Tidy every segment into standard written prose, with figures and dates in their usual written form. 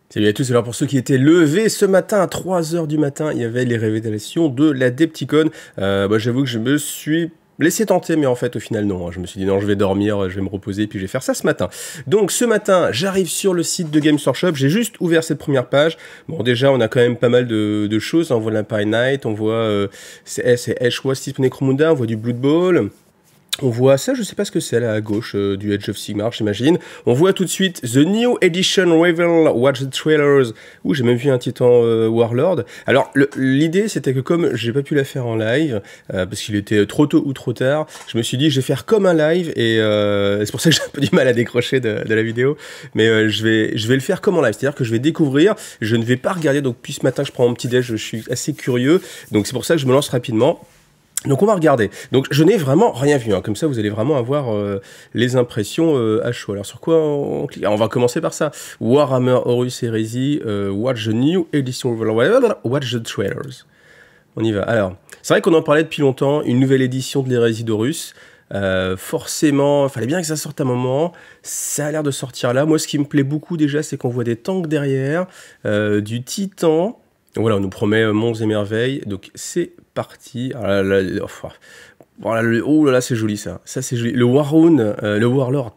Salut à tous, alors pour ceux qui étaient levés ce matin à 3 heures du matin, il y avait les révélations de la Depticon. J'avoue que je me suis laissé tenter, mais en fait au final non, hein. Je me suis dit non, je vais dormir, je vais me reposer, puis je vais faire ça ce matin. Donc ce matin, j'arrive sur le site de Games Workshop, j'ai juste ouvert cette première page. Bon déjà, on a quand même pas mal de choses, on voit l'Empire Knight, on voit c'est Ashwa Steve Necromunda, on voit du Blood Bowl. On voit ça, je sais pas ce que c'est là à gauche du Edge of Sigmar, j'imagine. On voit tout de suite The New Edition Reveal, Watch the Trailers. Ouh, j'ai même vu un titan Warlord. Alors, l'idée, c'était que comme j'ai pas pu la faire en live, parce qu'il était trop tôt ou trop tard, je me suis dit, je vais faire comme un live, et c'est pour ça que j'ai un peu du mal à décrocher de la vidéo. Mais je vais le faire comme en live, c'est-à-dire que je vais découvrir, je ne vais pas regarder, donc depuis ce matin que je prends mon petit déj, je suis assez curieux, donc c'est pour ça que je me lance rapidement. Donc on va regarder. Donc je n'ai vraiment rien vu, hein. Comme ça vous allez vraiment avoir les impressions à chaud. Alors sur quoi on clique? Alors, on va commencer par ça. Warhammer Horus Heresy, Watch the New Edition, Watch the Trailers. On y va. Alors, c'est vrai qu'on en parlait depuis longtemps, une nouvelle édition de l'Hérésie d'Horus. Forcément, il fallait bien que ça sorte à un moment. Ça a l'air de sortir là. Moi ce qui me plaît beaucoup déjà, c'est qu'on voit des tanks derrière, du titan. Voilà, on nous promet monts et merveilles, donc c'est parti. Ah voilà, oh là là, c'est joli ça. Ça c'est joli. Le Warlord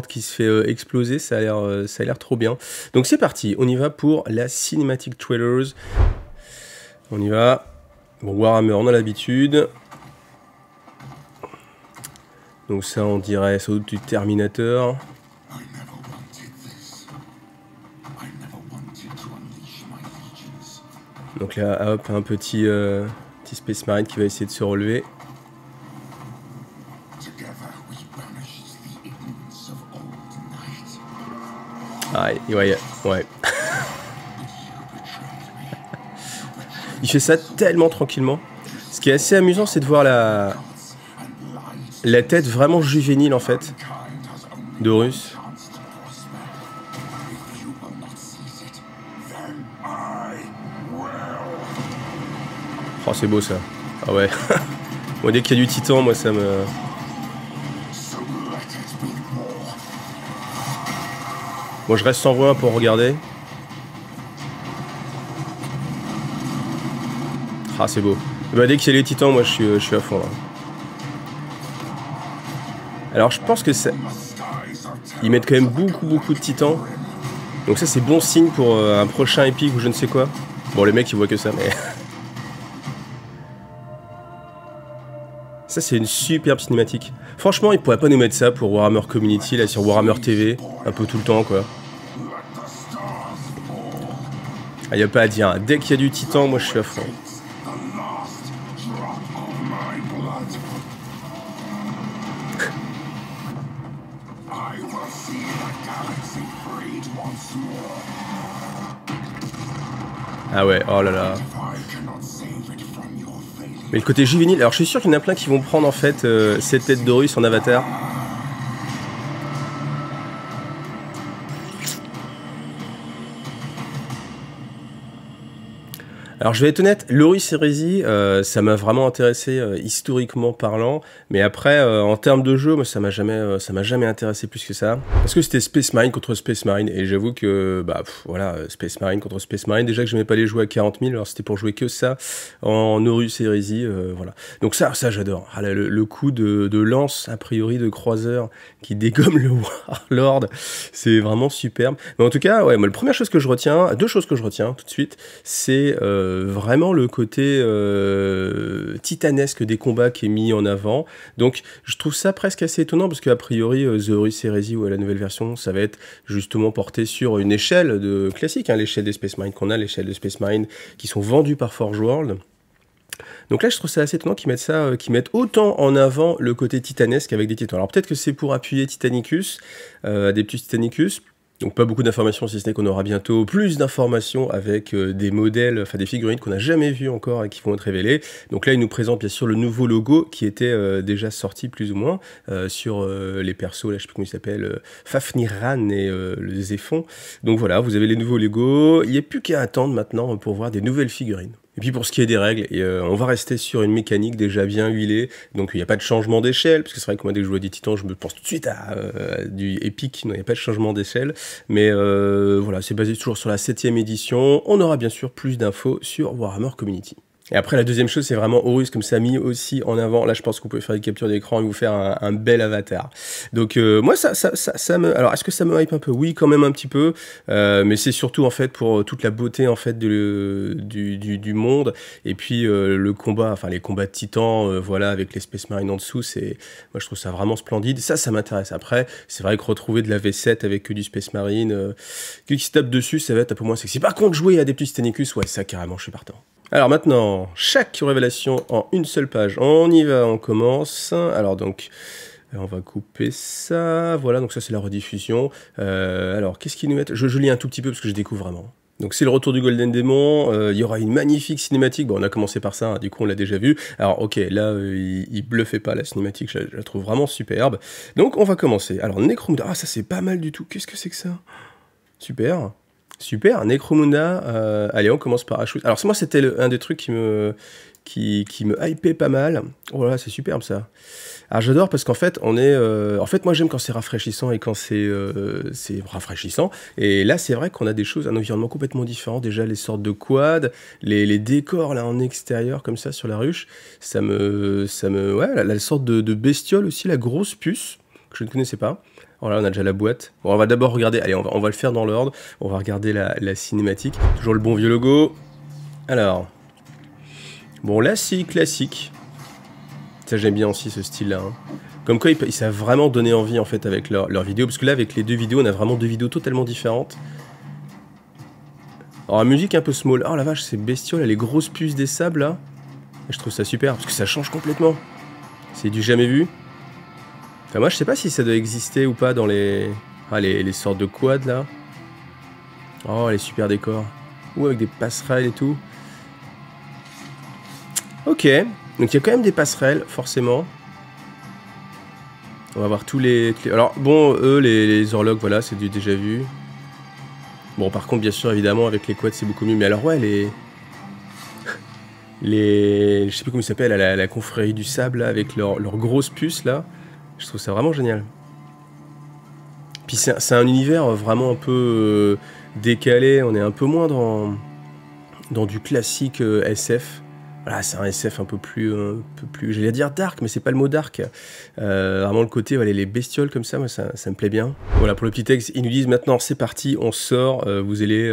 qui se fait exploser, ça a l'air trop bien. Donc c'est parti, on y va pour la Cinematic Trailers. On y va. Bon, Warhammer, on a l'habitude. Donc ça, on dirait sans doute du Terminator. Donc là, hop, un petit Space Marine qui va essayer de se relever. Ah, ouais. Il fait ça tellement tranquillement. Ce qui est assez amusant, c'est de voir la tête vraiment juvénile, en fait, d'Horus. Oh, c'est beau, ça. Ah ouais. Bon, dès qu'il y a du titan, moi, ça me... Bon, je reste sans voix pour regarder. Ah, c'est beau. Bah, dès qu'il y a les titans, moi, je suis à fond, là. Alors, je pense que ça... Ils mettent quand même beaucoup de titans. Donc ça, c'est bon signe pour un prochain épique ou je ne sais quoi. Bon, les mecs, ils voient que ça, mais... Ça, c'est une superbe cinématique. Franchement, ils pourraient pas nous mettre ça pour Warhammer Community, là, sur Warhammer TV, un peu tout le temps, quoi. Ah, y a pas à dire. Dès qu'il y a du titan, moi, je suis à fond. Ah ouais, oh là là. Mais le côté juvénile, alors je suis sûr qu'il y en a plein qui vont prendre en fait cette tête d'Horus en avatar. Alors je vais être honnête, l'Horus Heresy, ça m'a vraiment intéressé historiquement parlant, mais après en termes de jeu, moi ça m'a jamais intéressé plus que ça, parce que c'était Space Marine contre Space Marine, et j'avoue que voilà, Space Marine contre Space Marine, déjà que je n'aimais pas les jouer à 40 000, alors c'était pour jouer que ça en Horus Heresy, voilà. Donc ça j'adore. Ah, le coup de lance a priori de croiseur qui dégomme le Warlord, c'est vraiment superbe. Mais en tout cas, ouais, moi la première chose que je retiens, deux choses que je retiens tout de suite, c'est vraiment le côté titanesque des combats qui est mis en avant. Donc je trouve ça presque assez étonnant parce qu'a priori The Horus Heresy ou la nouvelle version, ça va être justement porté sur une échelle de classique, hein, l'échelle des Space Marine qu'on a, l'échelle de Space Marine qui sont vendus par Forge World. Donc là, je trouve ça assez étonnant qu'ils mettent autant en avant le côté titanesque avec des titans. Alors peut-être que c'est pour appuyer Titanicus, Adeptus Titanicus. Donc pas beaucoup d'informations, si ce n'est qu'on aura bientôt plus d'informations avec des modèles, enfin des figurines qu'on n'a jamais vues encore et qui vont être révélées. Donc là, ils nous présentent bien sûr le nouveau logo qui était déjà sorti plus ou moins sur les persos, là je sais plus comment il s'appelle, Fafnir et le Zéphon. Donc voilà, vous avez les nouveaux Lego. Il n'y a plus qu'à attendre maintenant pour voir des nouvelles figurines. Et puis pour ce qui est des règles, on va rester sur une mécanique déjà bien huilée, donc il n'y a pas de changement d'échelle, parce que c'est vrai que moi dès que je vois des titans, je me pense tout de suite à du épique, non, il n'y a pas de changement d'échelle, mais voilà, c'est basé toujours sur la 7e édition, on aura bien sûr plus d'infos sur Warhammer Community. Et après, la deuxième chose, c'est vraiment Horus, comme ça a mis aussi en avant. Là, je pense que vous pouvez faire des captures d'écran et vous faire un bel avatar. Donc, moi, ça me... Alors, est-ce que ça me hype un peu? Oui, quand même un petit peu. Mais c'est surtout, en fait, pour toute la beauté, en fait, du monde. Et puis, le combat, enfin, les combats de titans, voilà, avec les Space Marines en dessous, c'est... Moi, je trouve ça vraiment splendide. Ça m'intéresse. Après, c'est vrai que retrouver de la V7 avec que du Space Marine, qui se tape dessus, ça va être un peu moins sexy. Par contre, jouer à des petits Titanicus, ouais, ça, carrément, je suis partant. Alors maintenant, chaque révélation en une seule page. On y va, on commence. Alors donc, on va couper ça. Voilà, donc ça c'est la rediffusion. Alors, qu'est-ce qu'ils nous mettent? Je lis un tout petit peu parce que je découvre vraiment. Donc c'est le retour du Golden Démon, il y aura une magnifique cinématique, bon on a commencé par ça, hein, du coup on l'a déjà vu, alors ok, là il bluffait pas la cinématique, je la trouve vraiment superbe, donc on va commencer. Alors Necromunda, ah ça c'est pas mal du tout, qu'est-ce que c'est que ça? Super. Super, Necromunda, allez on commence par Ashut. Alors moi c'était un des trucs qui me hypait pas mal. Oh là, c'est superbe ça. Alors j'adore parce qu'en fait on est... en fait moi j'aime quand c'est rafraîchissant et quand c'est rafraîchissant. Et là c'est vrai qu'on a des choses, un environnement complètement différent. Déjà les sortes de quads, les décors là en extérieur comme ça sur la ruche. Ouais, la sorte de bestiole aussi, la grosse puce, que je ne connaissais pas. Voilà, on a déjà la boîte. Bon, on va d'abord regarder, allez, on va le faire dans l'ordre. On va regarder la cinématique. Toujours le bon vieux logo. Alors, bon, là, c'est classique. Ça, j'aime bien aussi ce style-là. Hein. Comme quoi, ils savent vraiment donner envie, en fait, avec leurs vidéos. Parce que là, avec les deux vidéos, on a vraiment deux vidéos totalement différentes. Alors, la musique un peu small. Oh la vache, c'est bestiole, les grosses puces des sables, là. Je trouve ça super, parce que ça change complètement. C'est du jamais vu. Enfin, moi, je sais pas si ça doit exister ou pas dans les sortes de quads, là. Oh, les super décors. Ou avec des passerelles et tout. Ok. Donc, il y a quand même des passerelles, forcément. On va voir tous les... Alors, bon, eux, les horlogues, voilà, c'est du déjà vu. Bon, par contre, bien sûr, évidemment, avec les quads, c'est beaucoup mieux. Mais alors, ouais, je sais plus comment ils s'appellent, la confrérie du sable, là, avec leurs grosses puces, là. Je trouve ça vraiment génial. Puis c'est un univers vraiment un peu décalé, on est un peu moins dans du classique SF. Voilà, c'est un SF un peu plus j'allais dire dark, mais c'est pas le mot dark. Vraiment le côté, voilà, les bestioles comme ça, moi ça me plaît bien. Voilà, pour le petit texte, ils nous disent maintenant c'est parti, on sort, vous allez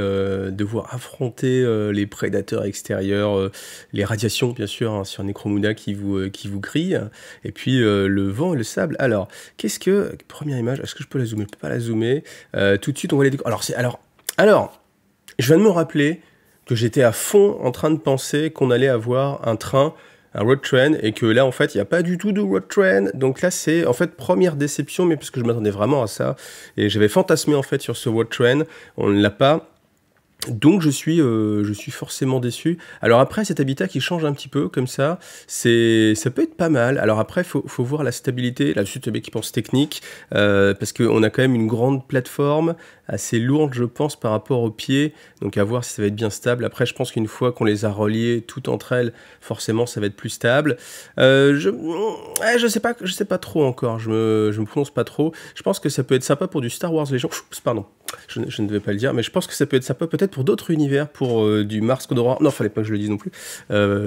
devoir affronter les prédateurs extérieurs, les radiations bien sûr, hein, sur Necromunda qui vous grillent, et puis le vent et le sable. Alors, première image, est-ce que je peux la zoomer? Je peux pas la zoomer. Tout de suite, on va les découvrir. Alors, je viens de me rappeler que j'étais à fond en train de penser qu'on allait avoir un road train, et que là, en fait, il n'y a pas du tout de road train. Donc là, c'est, en fait, première déception, mais parce que je m'attendais vraiment à ça. Et j'avais fantasmé, en fait, sur ce road train. On ne l'a pas. Donc je suis forcément déçu. Alors après, cet habitat qui change un petit peu comme ça peut être pas mal. Alors après, faut voir la stabilité, là-dessus tu qui pense technique, parce qu'on a quand même une grande plateforme, assez lourde je pense par rapport aux pieds, donc à voir si ça va être bien stable. Après je pense qu'une fois qu'on les a reliées toutes entre elles, forcément ça va être plus stable. Je sais pas trop encore, je me prononce pas trop. Je pense que ça peut être sympa pour du Star Wars Legion, pardon. Je ne devais pas le dire, mais je pense que ça peut être sympa peut-être pour d'autres univers, pour du Mars Code Aurora. Non, fallait pas que je le dise non plus.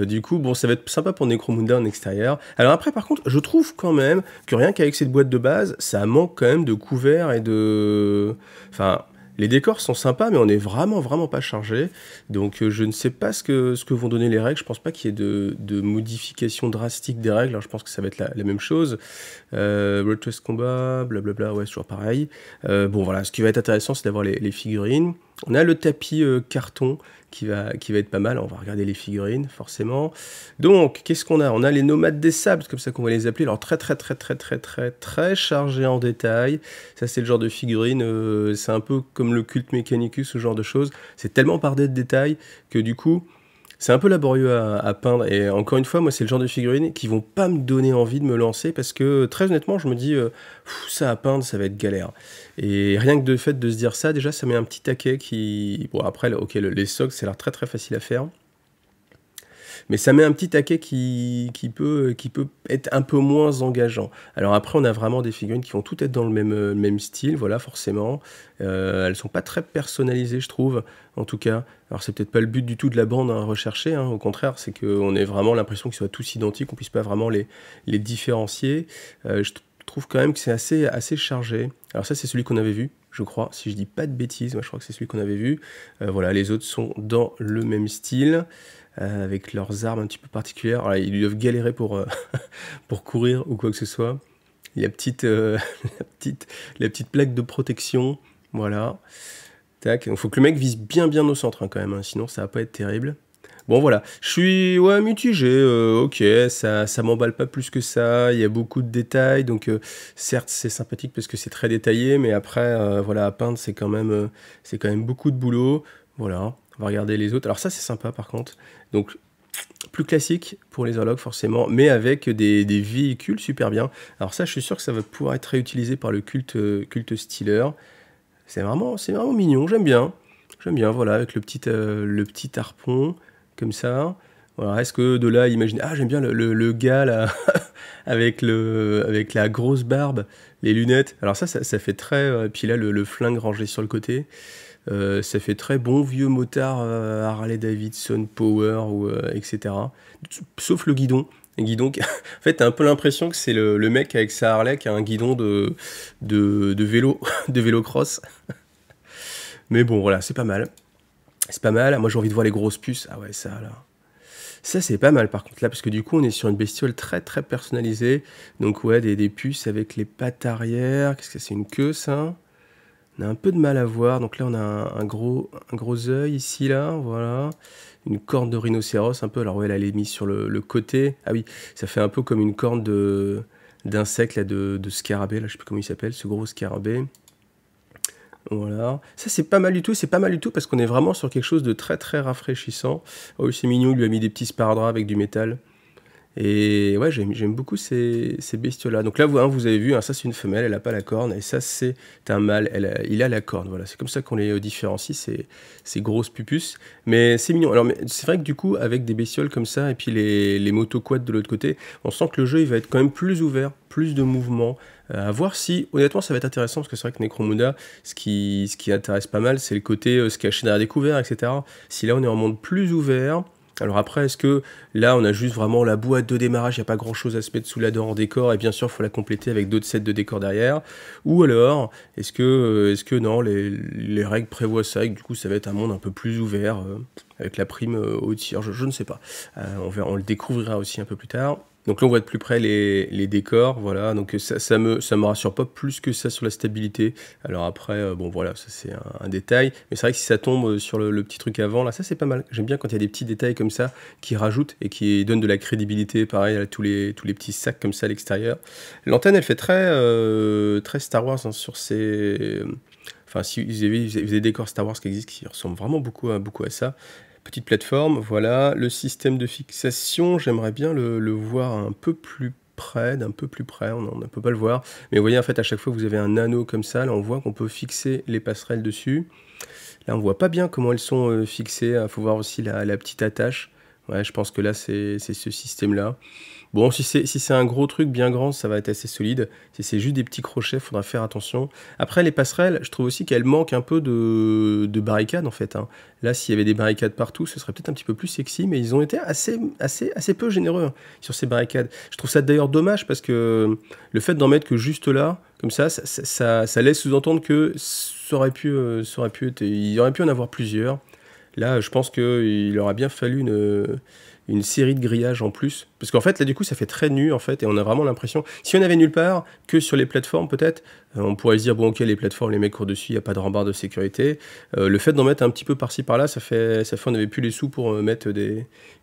Du coup, bon, ça va être sympa pour Necromunda en extérieur. Alors après, par contre, je trouve quand même que rien qu'avec cette boîte de base, ça manque quand même de couverts et de... Enfin... Les décors sont sympas, mais on est vraiment pas chargé. Donc je ne sais pas ce que vont donner les règles. Je pense pas qu'il y ait de modification drastique des règles. Alors, je pense que ça va être la même chose. Road Test Combat, blablabla, ouais, c'est toujours pareil. Bon voilà, ce qui va être intéressant, c'est d'avoir les figurines. On a le tapis carton qui va être pas mal. On va regarder les figurines, forcément. Donc, qu'est-ce qu'on a? On a les nomades des sables, c'est comme ça qu'on va les appeler. Alors, très chargé en détails. Ça, c'est le genre de figurine, c'est un peu comme le culte Mechanicus, ce genre de choses. C'est tellement bardé de détails que du coup, c'est un peu laborieux à peindre. Et encore une fois, moi, c'est le genre de figurines qui vont pas me donner envie de me lancer parce que, très honnêtement, je me dis, ça à peindre, ça va être galère. Et rien que le fait de se dire ça, déjà, ça met un petit taquet qui... Bon, après, ok, les socs, ça a l'air très facile à faire. Mais ça met un petit taquet qui peut être un peu moins engageant. Alors après, on a vraiment des figurines qui vont toutes être dans le même style, voilà, forcément. Elles sont pas très personnalisées, je trouve, en tout cas. Alors c'est peut-être pas le but du tout de la bande à rechercher, hein, au contraire, c'est qu'on ait vraiment l'impression qu'ils soient tous identiques, qu'on puisse pas vraiment les différencier. Je trouve quand même que c'est assez chargé. Alors ça, c'est celui qu'on avait vu, je crois, si je dis pas de bêtises, moi je crois que c'est celui qu'on avait vu. Voilà, les autres sont dans le même style, avec leurs armes un petit peu particulières. Alors, ils doivent galérer pour, pour courir ou quoi que ce soit. La petite, la petite plaque de protection, voilà. Tac, il faut que le mec vise bien au centre hein, quand même, hein, sinon ça va pas être terrible. Bon voilà, je suis ouais, mitigé, ok, ça m'emballe pas plus que ça, il y a beaucoup de détails, donc certes c'est sympathique parce que c'est très détaillé, mais après, voilà, à peindre c'est quand même beaucoup de boulot, voilà, on va regarder les autres. Alors ça c'est sympa par contre, donc plus classique pour les horloges forcément, mais avec des véhicules super bien. Alors ça je suis sûr que ça va pouvoir être réutilisé par le culte Steeler, c'est vraiment mignon, j'aime bien, voilà, avec le petit harpon, comme ça. Voilà, est-ce que de là, imaginer, ah, j'aime bien le gars là, avec la grosse barbe, les lunettes. Alors ça fait très. Puis là, le flingue rangé sur le côté. Ça fait très bon vieux motard Harley Davidson Power, ou, etc. Sauf le guidon. Un guidon en fait, t'as un peu l'impression que c'est le mec avec sa Harley qui a un guidon de vélo, de vélo cross. Mais bon, voilà, c'est pas mal. C'est pas mal. Moi, j'ai envie de voir les grosses puces. Ah ouais, ça, là. Ça, c'est pas mal, par contre, là, parce que du coup, on est sur une bestiole très, très personnalisée. Donc, ouais, des puces avec les pattes arrière. Qu'est-ce que c'est, une queue, ça? On a un peu de mal à voir. Donc là, on a un gros œil ici, là, voilà. Une corne de rhinocéros, un peu. Alors, ouais, là, elle est mise sur le côté. Ah oui, ça fait un peu comme une corne d'insecte, là, de scarabée. Là, je sais plus comment il s'appelle, ce gros scarabée. Voilà. Ça, c'est pas mal du tout. C'est pas mal du tout parce qu'on est vraiment sur quelque chose de très, très rafraîchissant. Oh, oui, c'est mignon. Il lui a mis des petits sparadraps avec du métal. Et ouais, j'aime beaucoup ces bestioles-là. Donc là, vous avez vu, hein, ça c'est une femelle, elle n'a pas la corne, et ça c'est un mâle, il a la corne. Voilà, c'est comme ça qu'on les différencie, ces grosses pupus. Mais c'est mignon. Alors, c'est vrai que du coup, avec des bestioles comme ça, et puis les motoquads de l'autre côté, on sent que le jeu il va être quand même plus ouvert, plus de mouvements. À voir si, honnêtement, ça va être intéressant, parce que c'est vrai que Necromunda, ce qui intéresse pas mal, c'est le côté se cacher derrière des couverts, etc. Si là on est en monde plus ouvert. Alors après, est-ce que là, on a juste vraiment la boîte de démarrage, il n'y a pas grand-chose à se mettre sous la dent en décor, et bien sûr, il faut la compléter avec d'autres sets de décor derrière. Ou alors, est-ce que non, les règles prévoient ça, et que du coup, ça va être un monde un peu plus ouvert, avec la prime au tir, je ne sais pas. On le découvrira aussi un peu plus tard. Donc là, on voit de plus près les décors, voilà. Donc ça me rassure pas plus que ça sur la stabilité. Alors après, bon voilà, ça c'est un détail. Mais c'est vrai que si ça tombe sur le petit truc avant, là, ça c'est pas mal. J'aime bien quand il y a des petits détails comme ça qui rajoutent et qui donnent de la crédibilité, pareil, à tous les petits sacs comme ça à l'extérieur. L'antenne, elle fait très Star Wars hein, sur ces... Enfin, si vous avez des décors Star Wars qui existent, qui ressemblent vraiment beaucoup à ça. Petite plateforme, voilà. Le système de fixation, j'aimerais bien le voir un peu plus près, d'un peu plus près, on ne peut pas le voir. Mais vous voyez, en fait, à chaque fois que vous avez un anneau comme ça, là, on voit qu'on peut fixer les passerelles dessus. Là, on voit pas bien comment elles sont fixées. Il faut voir aussi la petite attache. Ouais, je pense que là, c'est ce système-là. Bon, si c'est un gros truc bien grand, ça va être assez solide. Si c'est juste des petits crochets, il faudra faire attention. Après, les passerelles, je trouve aussi qu'elles manquent un peu de barricades, en fait. Hein. Là, s'il y avait des barricades partout, ce serait peut-être un petit peu plus sexy, mais ils ont été assez peu généreux hein, sur ces barricades. Je trouve ça d'ailleurs dommage, parce que le fait d'en mettre que juste là, comme ça laisse sous-entendre que ça aurait pu être... Il aurait pu en avoir plusieurs. Là, je pense qu'il aurait bien fallu une série de grillages en plus. Parce qu'en fait, là, du coup, ça fait très nu, en fait, et on a vraiment l'impression... Si on avait nulle part, que sur les plateformes, peut-être, on pourrait se dire, bon, ok, les plateformes, les mecs courent dessus, il n'y a pas de rambarde de sécurité. Le fait d'en mettre un petit peu par-ci, par-là, ça fait on n'avait plus les sous pour mettre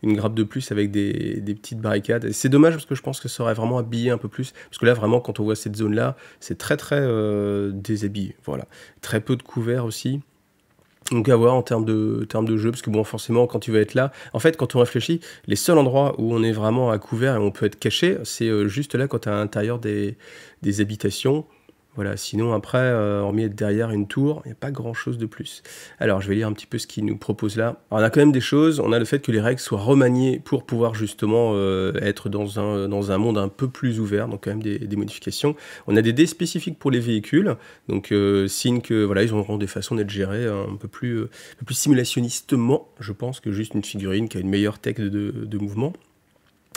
une grappe de plus avec des petites barricades. C'est dommage, parce que je pense que ça aurait vraiment habillé un peu plus. Parce que là, vraiment, quand on voit cette zone-là, c'est très, très déshabillé. Voilà. Très peu de couverts aussi. Donc à voir en termes de jeu, parce que bon, forcément, quand tu vas être là, en fait, quand on réfléchit, les seuls endroits où on est vraiment à couvert et on peut être caché, c'est juste là quand tu es à l'intérieur des habitations. Voilà, sinon après, hormis être derrière une tour, il n'y a pas grand-chose de plus. Alors, je vais lire un petit peu ce qu'il nous propose là. Alors, on a quand même des choses. On a le fait que les règles soient remaniées pour pouvoir justement être dans un monde un peu plus ouvert, donc quand même des modifications. On a des dés spécifiques pour les véhicules, donc signe que voilà, ils auront des façons d'être gérés un peu plus simulationnistement, je pense, que juste une figurine qui a une meilleure tech de mouvement.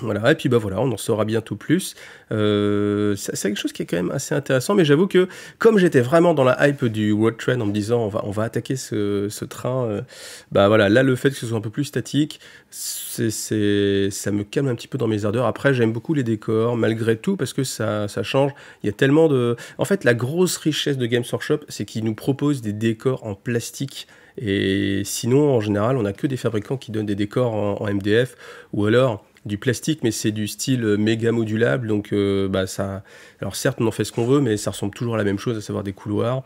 Voilà, et puis bah voilà, on en saura bientôt plus. C'est quelque chose qui est quand même assez intéressant, mais j'avoue que comme j'étais vraiment dans la hype du World Trend en me disant on va attaquer ce train, bah voilà, là le fait que ce soit un peu plus statique, ça me calme un petit peu dans mes ardeurs. Après, j'aime beaucoup les décors, malgré tout, parce que ça change. Il y a tellement de... En fait, la grosse richesse de Games Workshop, c'est qu'ils nous proposent des décors en plastique. Et sinon, en général, on n'a que des fabricants qui donnent des décors en MDF, ou alors du plastique, mais c'est du style méga modulable, donc bah ça... Alors certes, on en fait ce qu'on veut, mais ça ressemble toujours à la même chose, à savoir des couloirs.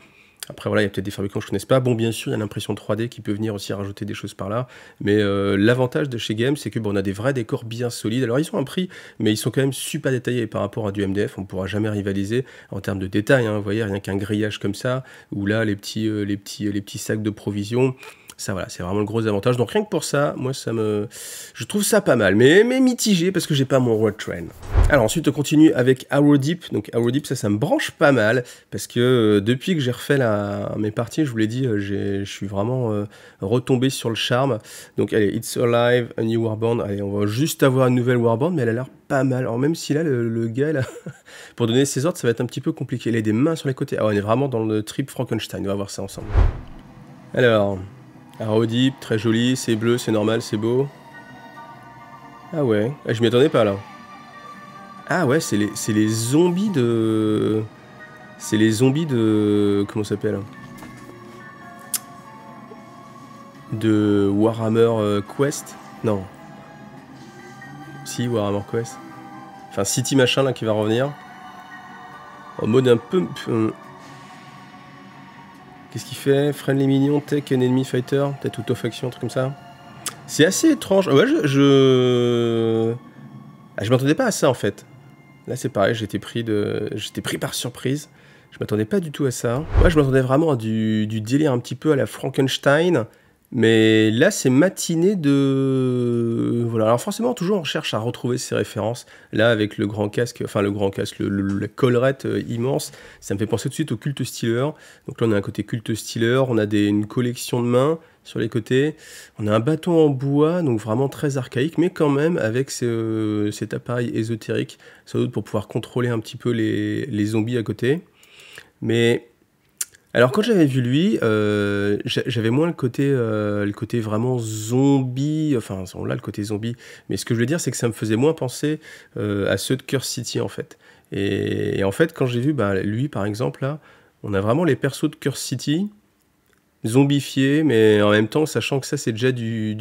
Après, voilà, il y a peut-être des fabricants que je ne connaisse pas. Bon, bien sûr, il y a l'impression 3D qui peut venir aussi rajouter des choses par là. Mais l'avantage de chez Game, c'est que bon, on a des vrais décors bien solides. Alors, ils ont un prix, mais ils sont quand même super détaillés par rapport à du MDF. On ne pourra jamais rivaliser en termes de détails. Hein. Vous voyez, rien qu'un grillage comme ça, ou là, les petits sacs de provisions. Ça, voilà, c'est vraiment le gros avantage. Donc, rien que pour ça, moi, je trouve ça pas mal. Mais mitigé, parce que j'ai pas mon Road Train. Alors, ensuite, on continue avec Arrow Deep. Donc, Arrow Deep, ça me branche pas mal. Parce que depuis que j'ai refait mes parties, je vous l'ai dit, je suis vraiment retombé sur le charme. Donc, allez, It's Alive, a New Warband. Allez, on va juste avoir une nouvelle Warband, mais elle a l'air pas mal. Alors, même si là, le gars, là, pour donner ses ordres, ça va être un petit peu compliqué. Il a des mains sur les côtés. Ah, on est vraiment dans le trip Frankenstein. On va voir ça ensemble. Alors... Arrow Deep, très joli, c'est bleu, c'est normal, c'est beau. Ah ouais, je m'y attendais pas là. Ah ouais, c'est les zombies de... C'est les zombies de... Comment ça s'appelle? De Warhammer Quest? Non. Si, Warhammer Quest. Enfin, City machin là qui va revenir. En mode un peu... Qu'est-ce qu'il fait? Friendly minion, tech and enemy fighter, peut-être auto-faction, un truc comme ça. C'est assez étrange. Ouais, je m'attendais pas à ça en fait. Là c'est pareil, j'étais pris par surprise. Je m'attendais pas du tout à ça. Ouais, je m'attendais vraiment à du délire un petit peu à la Frankenstein. Mais là, c'est matiné de... Voilà, alors forcément, toujours on cherche à retrouver ces références. Là, avec le grand casque, enfin le grand casque, la collerette immense, ça me fait penser tout de suite au Cult Stealer. Donc là, on a un côté Cult Stealer, on a une collection de mains sur les côtés. On a un bâton en bois, donc vraiment très archaïque, mais quand même avec cet appareil ésotérique, sans doute pour pouvoir contrôler un petit peu les zombies à côté. Mais... Alors quand j'avais vu lui, j'avais moins le côté vraiment zombie, enfin là le côté zombie, mais ce que je veux dire c'est que ça me faisait moins penser à ceux de Curse City en fait. Et en fait quand j'ai vu lui par exemple là, on a vraiment les persos de Curse City, zombifié, mais en même temps, sachant que ça, c'est déjà du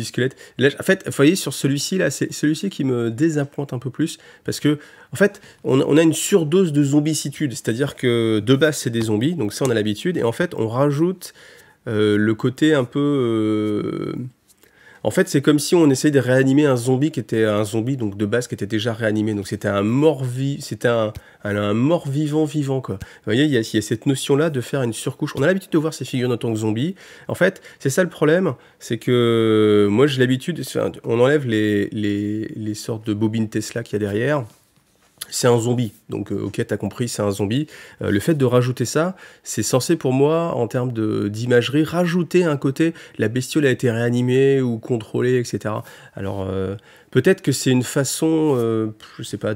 squelette. Là, en fait, vous voyez, sur celui-ci, là, c'est celui-ci qui me désappointe un peu plus, parce que, en fait, on a une surdose de zombicitude, c'est-à-dire que, de base, c'est des zombies, donc ça, on a l'habitude, et en fait, on rajoute le côté un peu... En fait, c'est comme si on essayait de réanimer un zombie qui était un zombie, donc de base, qui était déjà réanimé. Donc c'était un mort vivant, quoi. Vous voyez, il y a cette notion-là de faire une surcouche. On a l'habitude de voir ces figures en tant que zombies. En fait, c'est ça le problème, c'est que moi, j'ai l'habitude, on enlève les sortes de bobines Tesla qu'il y a derrière. C'est un zombie, donc ok, t'as compris, c'est un zombie. Le fait de rajouter ça, c'est censé pour moi, en termes d'imagerie, rajouter un côté, la bestiole a été réanimée ou contrôlée, etc. Alors, peut-être que c'est une façon, je sais pas,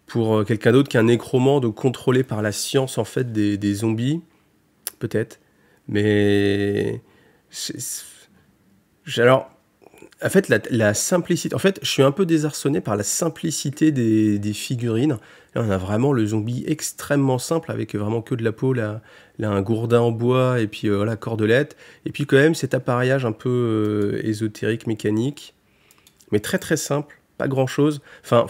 pour quelqu'un d'autre qu'un nécromant, de contrôler par la science, en fait, des zombies, peut-être. Mais... Alors... En fait, la simplicité... En fait, je suis un peu désarçonné par la simplicité des figurines. Là, on a vraiment le zombie extrêmement simple, avec vraiment que de la peau, là un gourdin en bois, et puis la cordelette. Et puis quand même, cet appareillage un peu ésotérique, mécanique, mais très très simple, pas grand-chose. Enfin,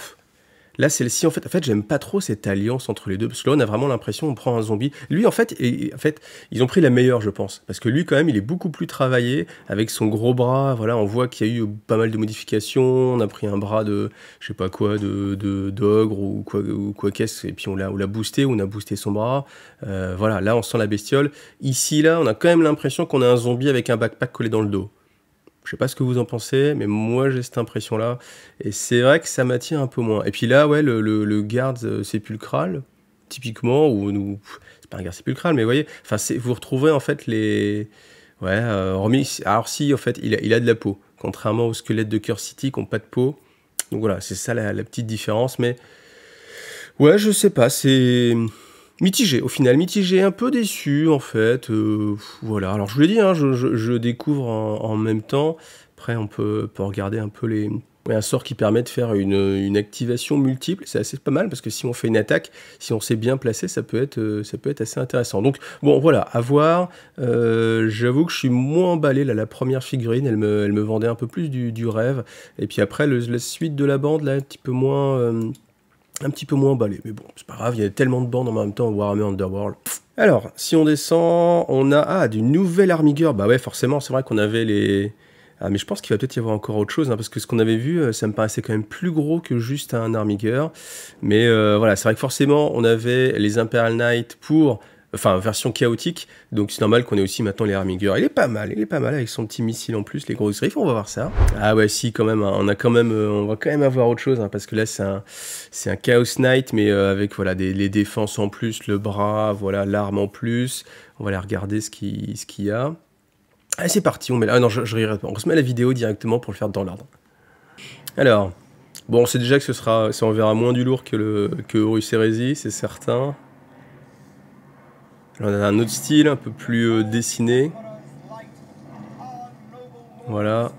Là, celle-ci, en fait, j'aime pas trop cette alliance entre les deux, parce que là, on a vraiment l'impression, on prend un zombie. Lui, en fait, ils ont pris la meilleure, je pense, parce que lui, quand même, il est beaucoup plus travaillé, avec son gros bras, voilà, on voit qu'il y a eu pas mal de modifications, on a pris un bras de, je sais pas quoi, d'ogre, ou quoi qu'est-ce, et puis on l'a boosté, on a boosté son bras, voilà, là, on sent la bestiole. Ici, là, on a quand même l'impression qu'on a un zombie avec un backpack collé dans le dos. Je sais pas ce que vous en pensez, mais moi j'ai cette impression-là. Et c'est vrai que ça m'attire un peu moins. Et puis là, ouais, le garde sépulcral, typiquement, c'est pas un garde sépulcral, mais vous voyez, enfin, vous retrouvez en fait les. Ouais, remis. Alors si, en fait, il a de la peau. Contrairement aux squelettes de Curse City qui n'ont pas de peau. Donc voilà, c'est ça la petite différence. Mais ouais, je sais pas, c'est. Mitigé, au final, mitigé, un peu déçu en fait. Voilà, alors je vous l'ai dit, hein, je découvre en même temps. Après, on peut regarder un peu ouais, un sort qui permet de faire une activation multiple. C'est assez pas mal parce que si on fait une attaque, si on s'est bien placé, ça peut être assez intéressant. Donc, bon, voilà, à voir. J'avoue que je suis moins emballé. Là, la première figurine, elle me vendait un peu plus du rêve. Et puis après, la suite de la bande, là, un petit peu moins emballé, mais bon, c'est pas grave, il y a tellement de bandes en même temps, Warhammer Underworld. Alors, si on descend, on a du nouvel Armigeur. Bah ouais, forcément, c'est vrai qu'on avait les... Ah, mais je pense qu'il va peut-être y avoir encore autre chose, hein, parce que ce qu'on avait vu, ça me paraissait quand même plus gros que juste un Armigeur. Mais voilà, c'est vrai que forcément, on avait les Imperial Knight pour... Enfin, version chaotique, donc c'est normal qu'on ait aussi maintenant les Armigeurs. Il est pas mal avec son petit missile en plus, les grosses griffes, on va voir ça. Ah ouais, si, quand même, hein, on va quand même avoir autre chose, hein, parce que là, c'est un Chaos Knight, mais avec voilà, les défenses en plus, le bras, voilà, l'arme en plus. On va aller regarder ce qu'il y a. Allez, c'est parti, Ah non, je rirai pas. On se met la vidéo directement pour le faire dans l'ordre. Alors, bon, on sait déjà que ça enverra moins du lourd que Horus Heresy, c'est certain. Alors, on a un autre style, un peu plus dessiné. Voilà.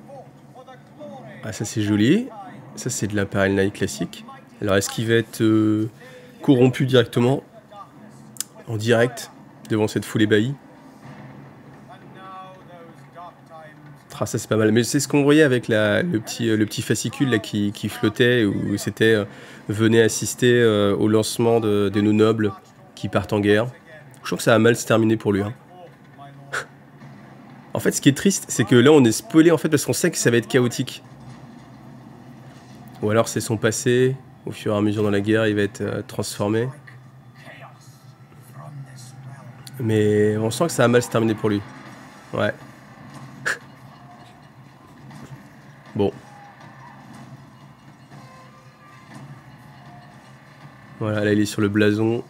Ah, ça c'est joli. Ça c'est de l'Imperial Knight classique. Alors, est-ce qu'il va être corrompu directement? En direct, devant cette foule ébahie? Ah, ça c'est pas mal. Mais c'est ce qu'on voyait avec le petit fascicule là, qui flottait, où c'était venez assister au lancement de nos nobles qui partent en guerre. Je trouve que ça va mal se terminer pour lui. Hein. En fait, ce qui est triste, c'est que là, on est spoilé en fait parce qu'on sait que ça va être chaotique. Ou alors, c'est son passé. Au fur et à mesure dans la guerre, il va être transformé. Mais on sent que ça va mal se terminer pour lui. Ouais. Bon. Voilà, là, il est sur le blason.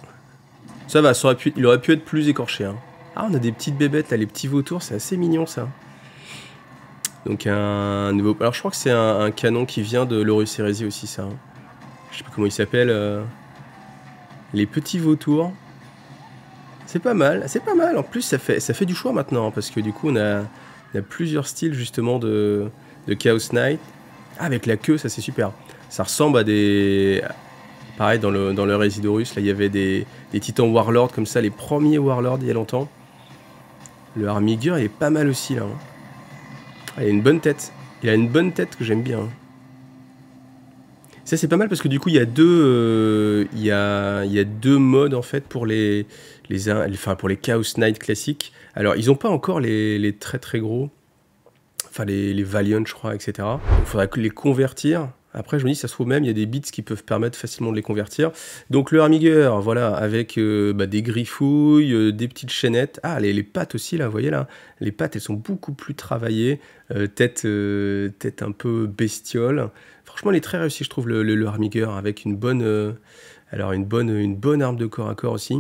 Ça va, il aurait pu être plus écorché. Hein. Ah, on a des petites bébêtes, là, les petits vautours, c'est assez mignon, ça. Donc, un nouveau... Alors, je crois que c'est un canon qui vient de l'Horus Heresy aussi, ça. Hein. Je sais pas comment il s'appelle. Les petits vautours. C'est pas mal, c'est pas mal. En plus, ça fait du choix maintenant, hein, parce que du coup, on a plusieurs styles, justement, de Chaos Knight. Ah, avec la queue, ça, c'est super. Ça ressemble à des... Pareil, dans le Résidorus, là, il y avait des titans Warlords comme ça, les premiers Warlords il y a longtemps. Le Armigeur, il est pas mal aussi, là. Hein. Ah, il a une bonne tête. Il a une bonne tête que j'aime bien. Hein. Ça, c'est pas mal parce que du coup, il y a deux modes, en fait, pour pour les Chaos Knight classiques. Alors, ils n'ont pas encore les très très gros. Enfin, les Valiant, je crois, etc. Il faudra les convertir. Après, je me dis, ça se trouve même, il y a des bits qui peuvent permettre facilement de les convertir. Donc, le Armigeur, voilà, avec des griffouilles, des petites chaînettes. Ah, les pattes aussi, là, vous voyez, là. Les pattes, elles sont beaucoup plus travaillées. Tête un peu bestiole. Franchement, il est très réussi, je trouve, le Armigeur, avec une bonne arme de corps à corps aussi.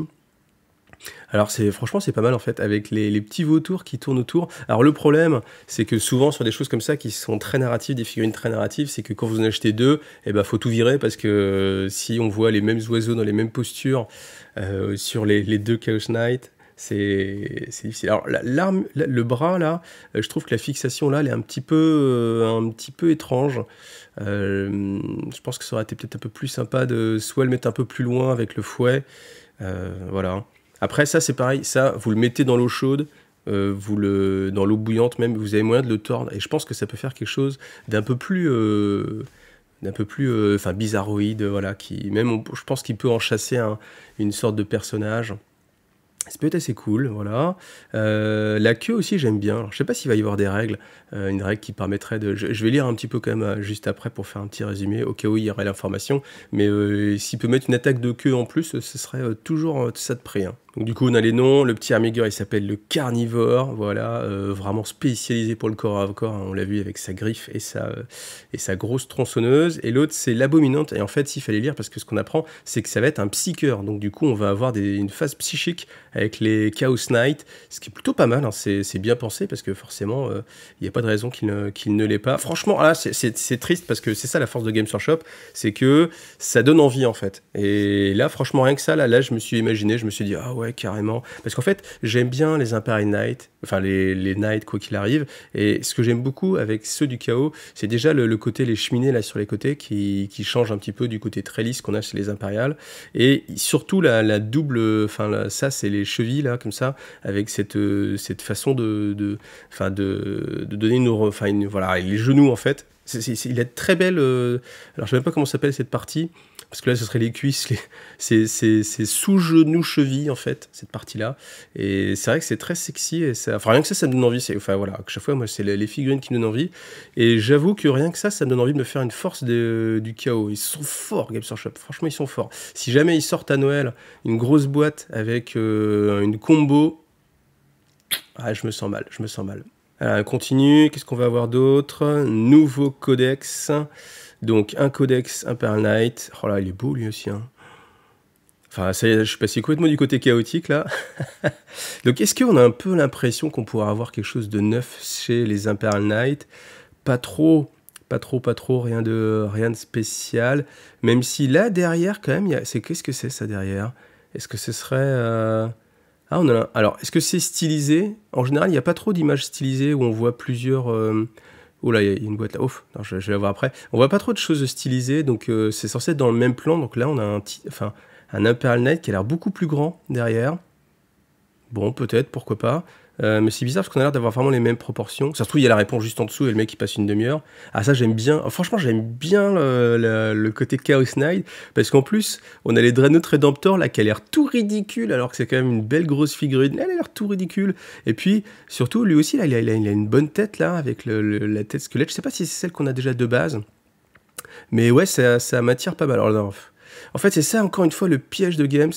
Alors franchement c'est pas mal en fait, avec les petits vautours qui tournent autour. Alors le problème, c'est que souvent sur des choses comme ça qui sont très narratives, des figurines très narratives, c'est que quand vous en achetez deux, eh ben faut tout virer parce que si on voit les mêmes oiseaux dans les mêmes postures sur les deux Chaos Knight, c'est difficile. Alors le bras là, je trouve que la fixation là, elle est un petit peu étrange. Je pense que ça aurait été peut-être un peu plus sympa de soit le mettre un peu plus loin avec le fouet. Voilà. Après, ça, c'est pareil. Ça, vous le mettez dans l'eau chaude, dans l'eau bouillante même, vous avez moyen de le tordre. Et je pense que ça peut faire quelque chose d'un peu plus d'un peu plus, enfin bizarroïde, voilà, qui même, je pense qu'il peut en chasser une sorte de personnage. Ça peut être assez cool, voilà. La queue aussi, j'aime bien. Alors, je sais pas s'il va y avoir des règles, une règle qui permettrait de... Je vais lire un petit peu quand même juste après pour faire un petit résumé, au cas où il y aurait l'information. Mais s'il peut mettre une attaque de queue en plus, ce serait toujours ça de prix, hein. Donc du coup, on a les noms. Le petit Armigeur, il s'appelle le Carnivore, voilà, vraiment spécialisé pour le corps à corps, hein. On l'a vu avec sa griffe et sa grosse tronçonneuse. Et l'autre, c'est l'Abominante. Et en fait, s'il fallait lire, parce que ce qu'on apprend, c'est que ça va être un psycheur. Donc du coup, on va avoir une phase psychique avec les Chaos Knight, ce qui est plutôt pas mal, hein. C'est bien pensé, parce que forcément, il n'y a pas de raison qu'il ne l'ait pas. Franchement, là, c'est triste, parce que c'est ça la force de Games Workshop, c'est que ça donne envie, en fait. Et là, franchement, rien que ça, là je me suis imaginé, je me suis dit, ah ouais, carrément. Parce qu'en fait, j'aime bien les Imperial Knight, enfin les Knights, quoi qu'il arrive. Et ce que j'aime beaucoup avec ceux du chaos, c'est déjà le côté, les cheminées là sur les côtés, qui changent un petit peu du côté très lisse qu'on a chez les Impériales. Et surtout la double, enfin ça, c'est les chevilles là, comme ça, avec cette façon de donner voilà, les genoux en fait. Il a de très belle. Alors, je ne sais même pas comment s'appelle cette partie, parce que là, ce serait les cuisses, c'est sous-genoux cheville en fait, cette partie-là. Et c'est vrai que c'est très sexy. Et ça... Enfin, rien que ça me donne envie. Enfin, voilà, à chaque fois, moi, c'est les figurines qui me donnent envie. Et j'avoue que rien que ça me donne envie de me faire une force du chaos. Ils sont forts, Games Workshop. Franchement, ils sont forts. Si jamais ils sortent à Noël une grosse boîte avec une combo, ah, je me sens mal, je me sens mal. Alors, on continue, qu'est-ce qu'on va avoir d'autre? Nouveau codex. Donc, un codex Imperial Knight. Oh là, il est beau lui aussi, hein. Enfin, ça y est, je suis passé complètement du côté chaotique, là. Donc, est-ce qu'on a un peu l'impression qu'on pourra avoir quelque chose de neuf chez les Imperial Knight? Pas trop, rien de spécial. Même si là, derrière, quand même, qu'est-ce que c'est, ça, derrière? Est-ce que ce serait... Ah, on a... Alors, est-ce que c'est stylisé? En général, il n'y a pas trop d'images stylisées où on voit plusieurs... Oh là, il y a une boîte là. Ouf, non, je vais la voir après. On voit pas trop de choses stylisées, donc c'est censé être dans le même plan. Donc là, on a un Imperial Knight qui a l'air beaucoup plus grand derrière. Bon, peut-être, pourquoi pas. Mais c'est bizarre parce qu'on a l'air d'avoir vraiment les mêmes proportions. Ça se trouve, il y a la réponse juste en dessous et le mec il passe une demi-heure. Ah, ça j'aime bien. Franchement, j'aime bien le côté Chaos Knight, parce qu'en plus, on a les Dreadnought Redemptor là qui a l'air tout ridicule, alors que c'est quand même une belle grosse figurine. Elle a l'air tout ridicule. Et puis, surtout, lui aussi, là, il a une bonne tête là, avec la tête squelette. Je sais pas si c'est celle qu'on a déjà de base. Mais ouais, ça m'attire pas mal. Alors, non. En fait, c'est ça, encore une fois, le piège de Games.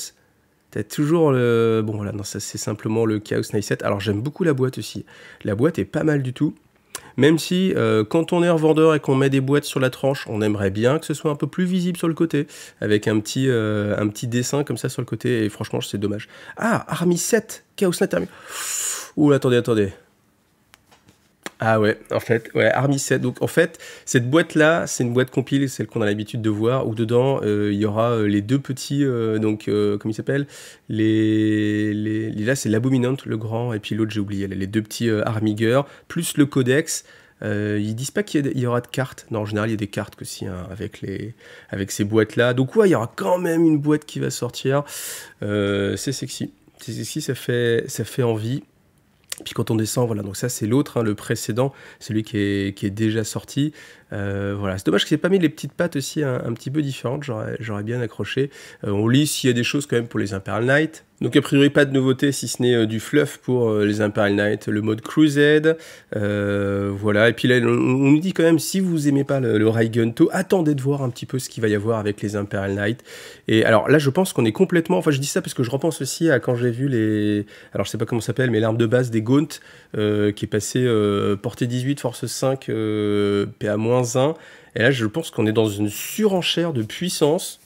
T'as toujours le... Bon voilà, non, ça c'est simplement le Chaos Knight 7. Alors j'aime beaucoup la boîte aussi. La boîte est pas mal du tout. Même si quand on est revendeur et qu'on met des boîtes sur la tranche, on aimerait bien que ce soit un peu plus visible sur le côté. Avec un petit dessin comme ça sur le côté. Et franchement, c'est dommage. Ah, Army 7, Chaos Knight Army. Ouh, attendez. Ah ouais, en fait, ouais, Army 7. Donc en fait, cette boîte-là, c'est une boîte compile, celle qu'on a l'habitude de voir, où dedans, il y aura les deux petits, comment ils s'appellent? Là, c'est l'Abominant, le grand, et puis l'autre, j'ai oublié, les deux petits Armigers, plus le Codex. Ils disent pas qu'il y aura de cartes. Non, en général, il y a des cartes aussi, hein, avec ces boîtes-là. Donc ouais, il y aura quand même une boîte qui va sortir. C'est sexy. C'est sexy, ça fait envie. Puis quand on descend, voilà, donc ça c'est l'autre, hein, le précédent, celui qui est déjà sorti. Voilà, c'est dommage que j'ai pas mis les petites pattes aussi un petit peu différentes, j'aurais bien accroché. On lit s'il y a des choses quand même pour les Imperial Knight. Donc a priori pas de nouveauté si ce n'est du fluff pour les Imperial Knight, le mode Crusade, voilà. Et puis là on nous dit quand même, si vous aimez pas le Raigunto, attendez de voir un petit peu ce qu'il va y avoir avec les Imperial Knight. Et alors là je pense qu'on est complètement, enfin je dis ça parce que je repense aussi à quand j'ai vu alors je sais pas comment ça s'appelle, mais l'arme de base des Gaunt, qui est passé portée 18, force 5, PA-1. Et là je pense qu'on est dans une surenchère de puissance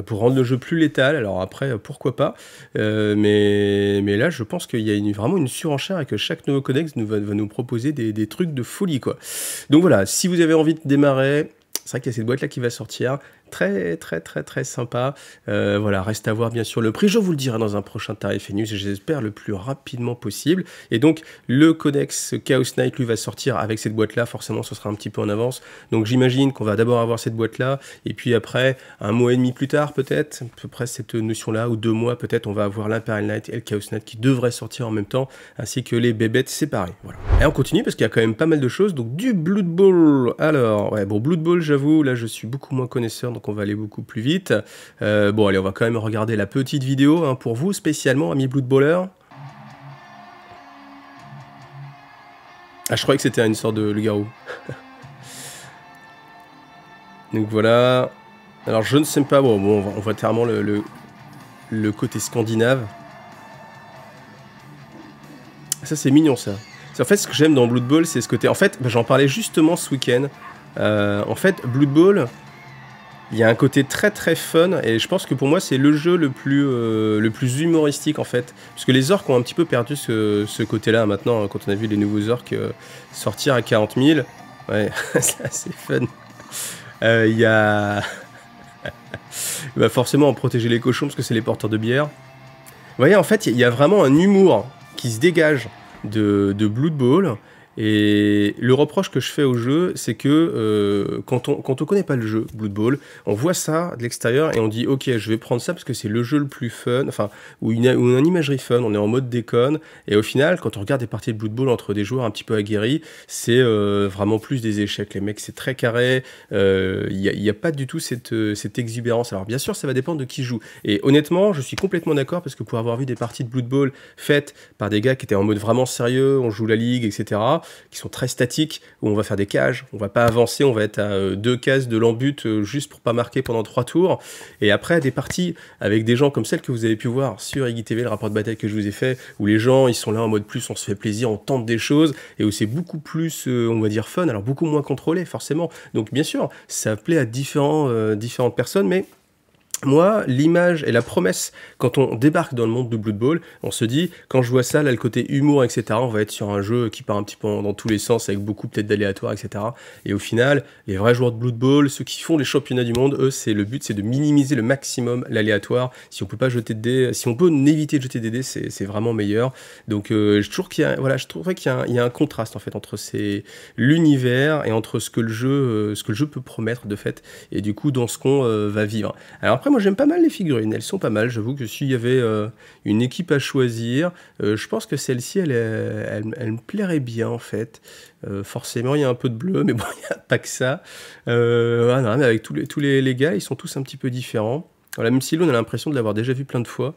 pour rendre le jeu plus létal. Alors après, pourquoi pas, mais là je pense qu'il y a vraiment une surenchère et que chaque nouveau codex va nous proposer des trucs de folie, quoi. Donc voilà, si vous avez envie de démarrer, c'est vrai qu'il y a cette boîte là qui va sortir, très très très très sympa. Voilà, reste à voir bien sûr le prix, je vous le dirai dans un prochain tarif et news, j'espère le plus rapidement possible. Et donc le codex Chaos Knight lui va sortir avec cette boîte là, forcément ce sera un petit peu en avance, donc j'imagine qu'on va d'abord avoir cette boîte là, et puis après, un mois et demi plus tard peut-être, à peu près cette notion là, ou 2 mois peut-être, on va avoir l'Imperial Knight et le Chaos Knight qui devraient sortir en même temps, ainsi que les bébêtes séparées. Voilà. Et on continue parce qu'il y a quand même pas mal de choses, donc du Blood Bowl. Alors, ouais, bon, Blood Bowl, j'avoue, là je suis beaucoup moins connaisseur, donc on va aller beaucoup plus vite. Bon, allez, on va quand même regarder la petite vidéo hein, pour vous, spécialement, amis Blood Bowler. Ah, je croyais que c'était une sorte de loup-garou. Donc voilà. Alors, je ne sais pas, bon on voit clairement le côté scandinave. Ça, c'est mignon, ça. En fait, ce que j'aime dans Blood Bowl, c'est ce côté... En fait, bah, j'en parlais justement ce week-end. En fait, Blood Bowl... Il y a un côté très très fun et je pense que pour moi c'est le jeu le plus humoristique en fait. Parce que les orques ont un petit peu perdu ce côté-là maintenant quand on a vu les nouveaux orques sortir à 40 000. Ouais, c'est assez fun. Il y a... bah forcément on protégeait les cochons parce que c'est les porteurs de bière. Vous voyez en fait il y a vraiment un humour qui se dégage de Blood Bowl. Et le reproche que je fais au jeu, c'est que quand on connaît pas le jeu Blood Bowl, on voit ça de l'extérieur et on dit ok, je vais prendre ça parce que c'est le jeu le plus fun, enfin où une imagerie fun, on est en mode déconne. Et au final, quand on regarde des parties de Blood Bowl entre des joueurs un petit peu aguerris, c'est vraiment plus des échecs. Les mecs, c'est très carré. Il y a pas du tout cette exubérance. Alors bien sûr, ça va dépendre de qui joue. Et honnêtement, je suis complètement d'accord parce que pour avoir vu des parties de Blood Bowl faites par des gars qui étaient en mode vraiment sérieux, on joue la ligue, etc. qui sont très statiques, où on va faire des cages, on va pas avancer, on va être à 2 cases de l'embut juste pour pas marquer pendant 3 tours. Et après, des parties avec des gens comme celles que vous avez pu voir sur Iggy TV, le rapport de bataille que je vous ai fait, où les gens, ils sont là en mode plus, on se fait plaisir, on tente des choses, et où c'est beaucoup plus, on va dire, fun, alors beaucoup moins contrôlé, forcément. Donc, bien sûr, ça plaît à différentes personnes, mais... Moi, l'image et la promesse, quand on débarque dans le monde de Blood Bowl, on se dit, quand je vois ça, là, le côté humour, etc., on va être sur un jeu qui part un petit peu dans tous les sens, avec beaucoup peut-être d'aléatoires, etc. Et au final, les vrais joueurs de Blood Bowl, ceux qui font les championnats du monde, eux, le but, c'est de minimiser le maximum l'aléatoire. Si on peut pas jeter de dés, si on peut éviter de jeter des dés, c'est vraiment meilleur. Donc, je trouve qu'il y a, voilà, je trouverais qu'il y a un contraste, en fait, entre l'univers et entre ce que le jeu peut promettre, de fait, et du coup, dans ce qu'on va vivre. Alors après, moi j'aime pas mal les figurines, elles sont pas mal, j'avoue que s'il y avait une équipe à choisir, je pense que celle-ci elle me plairait bien en fait. Forcément il y a un peu de bleu, mais bon il n'y a pas que ça. Non, mais avec tous les gars, ils sont tous un petit peu différents. Voilà, même si là on a l'impression de l'avoir déjà vu plein de fois,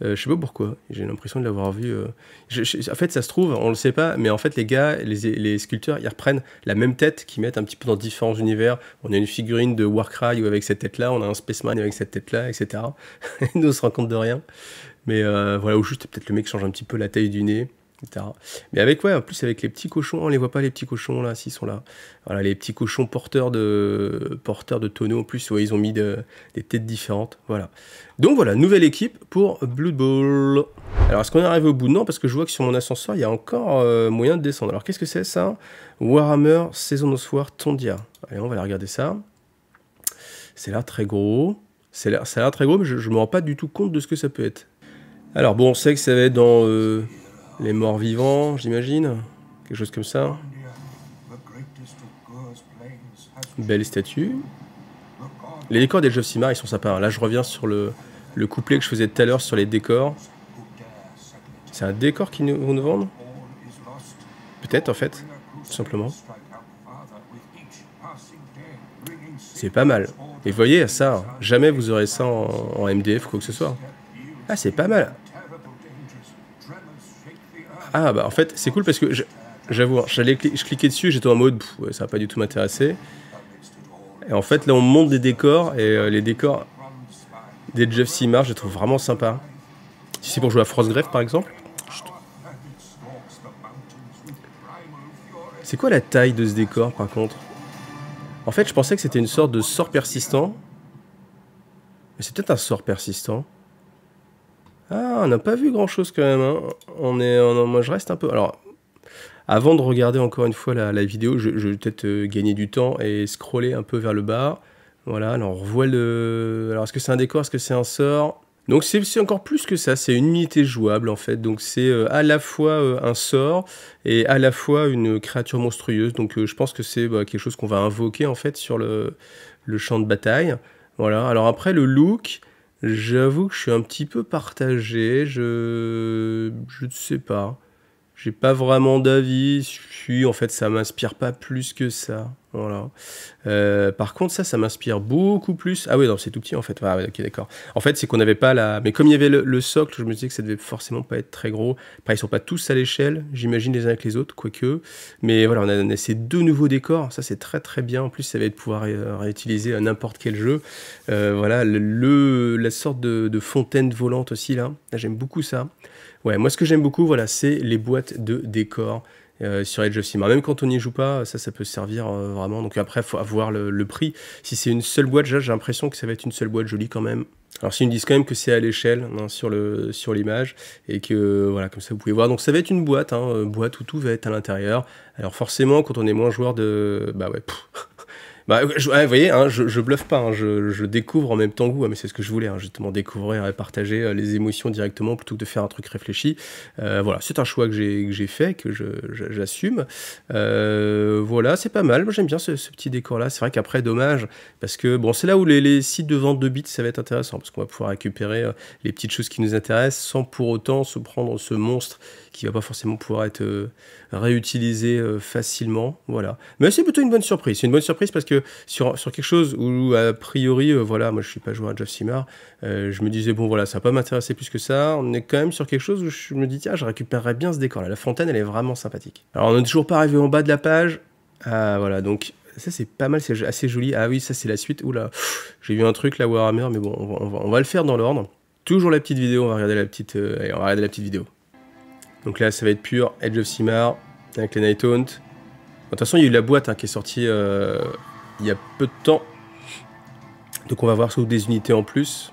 je sais pas pourquoi, j'ai l'impression de l'avoir vu... en fait ça se trouve, on le sait pas, mais en fait les gars, les sculpteurs, ils reprennent la même tête qu'ils mettent un petit peu dans différents univers. On a une figurine de Warcry avec cette tête-là, on a un Spaceman avec cette tête-là, etc. Nous on se rend compte de rien. Mais voilà, ou juste peut-être le mec change un petit peu la taille du nez, etc. Mais avec, ouais, en plus avec les petits cochons, on les voit pas les petits cochons là, s'ils sont là. Voilà, les petits cochons porteurs de tonneaux, en plus, ouais, ils ont mis des têtes différentes, voilà. Donc voilà, nouvelle équipe pour Blood Bowl. Alors, est-ce qu'on est arrivé au bout? Non, parce que je vois que sur mon ascenseur, il y a encore moyen de descendre. Alors, qu'est-ce que c'est ça? Warhammer Season of War Tondia. Allez, on va aller regarder ça. C'est l'air très gros. Ça a l'air très gros, mais je me rends pas du tout compte de ce que ça peut être. Alors, bon, on sait que ça va être dans les morts vivants, j'imagine. Quelque chose comme ça. Belle statue. Les décors d'Age of Sigmar, ils sont sympas. Là, je reviens sur le couplet que je faisais tout à l'heure sur les décors. C'est un décor qu'ils vont nous vendre? Peut-être, en fait, tout simplement. C'est pas mal. Et vous voyez, ça, hein, jamais vous aurez ça en MDF ou quoi que ce soit. Ah, c'est pas mal. Ah, bah, en fait, c'est cool parce que, j'avoue, je cliquais dessus, j'étais en mode, ouais, ça va pas du tout m'intéresser. Et en fait, là, on monte des décors, et les décors des Jeff Sigmar, je les trouve vraiment sympas. Si c'est pour jouer à Frostgrave, par exemple. C'est quoi la taille de ce décor, par contre? En fait, je pensais que c'était une sorte de sort persistant. Mais c'est peut-être un sort persistant. Ah, on n'a pas vu grand-chose quand même. Hein. Moi, je reste un peu... Alors, avant de regarder encore une fois la vidéo, je vais peut-être gagner du temps et scroller un peu vers le bas. Voilà, alors on revoit le... Alors est-ce que c'est un décor, est-ce que c'est un sort? Donc c'est encore plus que ça, c'est une unité jouable en fait, donc c'est à la fois un sort et à la fois une créature monstrueuse, donc je pense que c'est quelque chose qu'on va invoquer en fait sur le champ de bataille. Voilà, alors après le look, j'avoue que je suis un petit peu partagé, je ne sais pas. J'ai pas vraiment d'avis. En fait, ça m'inspire pas plus que ça. Voilà. Par contre, ça m'inspire beaucoup plus. Ah oui, non, c'est tout petit en fait. Ah ouais, ok, d'accord. En fait, c'est qu'on n'avait pas la. Mais comme il y avait le socle, je me disais que ça devait forcément pas être très gros. Après, ils sont pas tous à l'échelle, j'imagine les uns avec les autres, quoique. Mais voilà, on a ces deux nouveaux décors. Ça, c'est très très bien. En plus, ça va être pouvoir réutiliser à n'importe quel jeu. Voilà, la sorte de fontaine volante aussi là. Là, j'aime beaucoup ça. Ouais, moi ce que j'aime beaucoup, voilà, c'est les boîtes de décors sur Age of Sigmar. Même quand on n'y joue pas, ça peut servir vraiment. Donc après, il faut avoir le prix. Si c'est une seule boîte, j'ai l'impression que ça va être une seule boîte jolie quand même. Alors s'ils me disent quand même que c'est à l'échelle hein, sur l'image et que voilà comme ça vous pouvez voir. Donc ça va être une boîte, hein, boîte où tout va être à l'intérieur. Alors forcément quand on est moins joueur de bah ouais. Bah, vous voyez, hein, je bluffe pas, hein, je découvre en même temps que vous, mais c'est ce que je voulais, hein, justement découvrir et partager les émotions directement plutôt que de faire un truc réfléchi. Voilà, c'est un choix que j'ai fait, que j'assume. Voilà, c'est pas mal, moi j'aime bien ce petit décor-là. C'est vrai qu'après, dommage, parce que bon, c'est là où les sites de vente de bits, ça va être intéressant, parce qu'on va pouvoir récupérer les petites choses qui nous intéressent sans pour autant se prendre ce monstre qui va pas forcément pouvoir être réutilisé facilement. Voilà. Mais c'est plutôt une bonne surprise. C'est une bonne surprise parce que sur quelque chose où, a priori, voilà, moi je suis pas joueur à Age of Sigmar, je me disais, bon voilà, ça va pas m'intéresser plus que ça. On est quand même sur quelque chose où je me dis, tiens, je récupérerais bien ce décor-là. La fontaine, elle est vraiment sympathique. Alors, on n'est toujours pas arrivé en bas de la page. Ah, voilà, donc ça c'est pas mal, c'est assez joli. Ah oui, ça c'est la suite. Oula, j'ai vu un truc là, Warhammer, mais bon, on va le faire dans l'ordre. Toujours la petite vidéo, on va regarder la petite, allez, on va regarder la petite vidéo. Donc là, ça va être pur Age of Sigmar avec les Night Haunt. De toute façon, il y a eu la boîte hein, qui est sortie il y a peu de temps. Donc on va voir sous des unités en plus.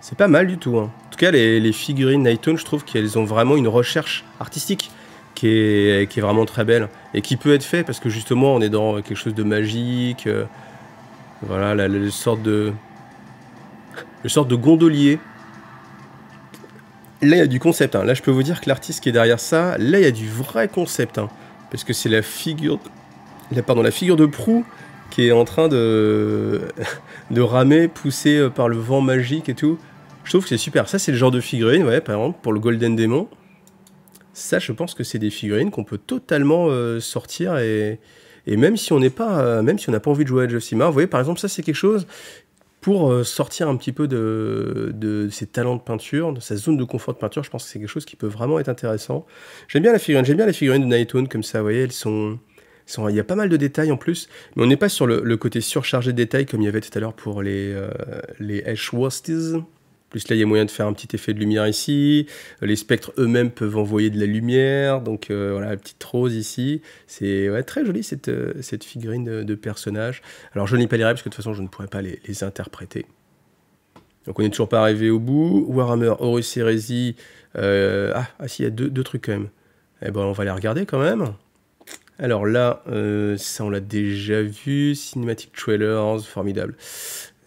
C'est pas mal du tout. Hein. En tout cas, les figurines Night Haunt, je trouve qu'elles ont vraiment une recherche artistique qui est vraiment très belle. Et qui peut être fait parce que justement, on est dans quelque chose de magique. Voilà, le sorte de gondolier. Là, il y a du concept. Hein. Là, je peux vous dire que l'artiste qui est derrière ça, là, il y a du vrai concept. Hein. Parce que c'est la figure de proue qui est en train de ramer, poussée par le vent magique et tout. Je trouve que c'est super. Ça, c'est le genre de figurine, ouais, par exemple, pour le Golden Demon. Ça, je pense que c'est des figurines qu'on peut totalement sortir et même si on n'a pas envie de jouer à Age of Sigmar, vous voyez, par exemple, ça, c'est quelque chose pour sortir un petit peu de ses talents de peinture, de sa zone de confort de peinture. Je pense que c'est quelque chose qui peut vraiment être intéressant. J'aime bien les figurines de Night Haunt comme ça, vous voyez, il y a pas mal de détails en plus, mais on n'est pas sur le côté surchargé de détails comme il y avait tout à l'heure pour les Ashwasties. Plus là, il y a moyen de faire un petit effet de lumière ici. Les spectres eux-mêmes peuvent envoyer de la lumière. Donc voilà, la petite rose ici. C'est ouais, très joli cette figurine de personnage. Alors je ne lis pas les règles parce que de toute façon je ne pourrais pas les interpréter. Donc on n'est toujours pas arrivé au bout. Warhammer Horus Heresy. Si, il y a deux trucs quand même. Eh ben on va les regarder quand même. Alors là, ça on l'a déjà vu. Cinematic Trailers, formidable.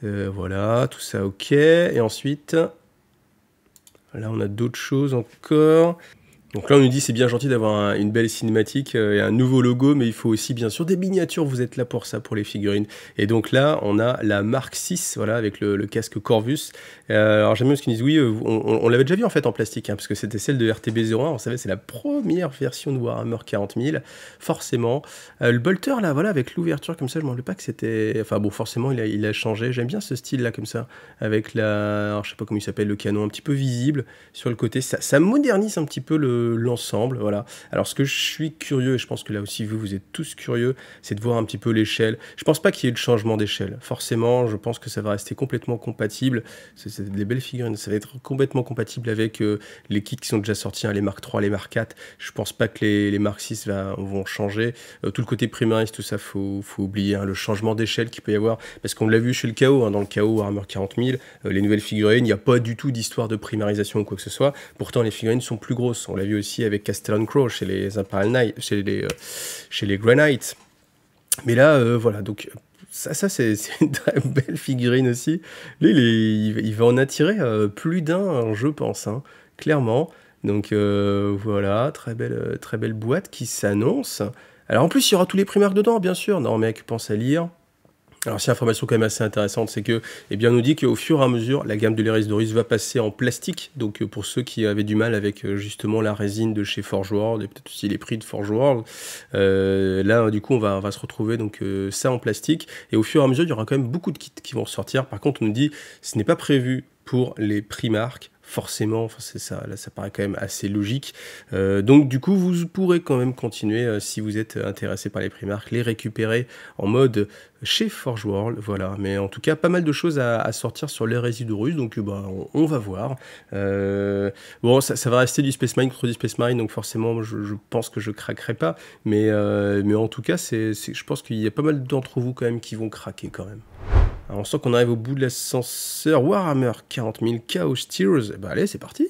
Voilà, tout ça ok. Et ensuite, là on a d'autres choses encore. Donc là on nous dit c'est bien gentil d'avoir une belle cinématique et un nouveau logo, mais il faut aussi bien sûr des miniatures, vous êtes là pour ça, pour les figurines. Et donc là on a la Mark 6, voilà, avec le casque Corvus. Alors j'aime bien ce qu'ils disent, oui, on l'avait déjà vu en fait en plastique, hein, parce que c'était celle de RTB01, on savait c'est la première version de Warhammer 40 000, forcément. Le bolter là, voilà, avec l'ouverture comme ça, je ne me rappelais pas que c'était... Enfin bon, forcément il a changé, j'aime bien ce style là comme ça, avec alors, je sais pas comment il s'appelle, le canon un petit peu visible sur le côté, ça modernise un petit peu l'ensemble, voilà. Alors ce que je suis curieux, et je pense que là aussi vous êtes tous curieux, c'est de voir un petit peu l'échelle. Je pense pas qu'il y ait de changement d'échelle. Forcément, je pense que ça va rester complètement compatible. C'est des belles figurines, ça va être complètement compatible avec les kits qui sont déjà sortis, hein, les Mark 3, les Mark 4. Je pense pas que les Mark 6 vont changer. Tout le côté primaris, tout ça, faut oublier, hein, le changement d'échelle qu'il peut y avoir, parce qu'on l'a vu chez le KO, hein, dans le KO Warhammer 40 000, les nouvelles figurines, il n'y a pas du tout d'histoire de primarisation ou quoi que ce soit. Pourtant, les figurines sont plus grosses. On l'a vu aussi avec Castellan Crow chez les Imperial Knights, chez les Grey Knights. Mais là, voilà, donc c'est une très belle figurine aussi. Lui, il va en attirer plus d'un, je pense, hein, clairement. Donc voilà, très belle boîte qui s'annonce. Alors en plus, il y aura tous les prix marques dedans, bien sûr. Non, mec, pense à lire. Alors, c'est une information quand même assez intéressante, c'est que, eh bien, on nous dit qu'au fur et à mesure, la gamme de l'Iris Doris va passer en plastique. Donc, pour ceux qui avaient du mal avec justement la résine de chez Forge World et peut-être aussi les prix de Forge World, là, du coup, on va se retrouver donc ça en plastique. Et au fur et à mesure, il y aura quand même beaucoup de kits qui vont sortir. Par contre, on nous dit, ce n'est pas prévu pour les Primark. Forcément, enfin c'est ça, là ça paraît quand même assez logique. Donc du coup, vous pourrez quand même continuer, si vous êtes intéressé par les Primark, les récupérer en mode chez Forge World, voilà. Mais en tout cas, pas mal de choses à sortir sur les résidus russes, donc bah, on va voir. Bon, ça va rester du Space Marine contre du Space Marine, donc forcément, je pense que je craquerai pas. Mais en tout cas, je pense qu'il y a pas mal d'entre vous quand même qui vont craquer quand même. Alors on sent qu'on arrive au bout de l'ascenseur. Warhammer 40 000 Chaos Tears. Bah allez, c'est parti.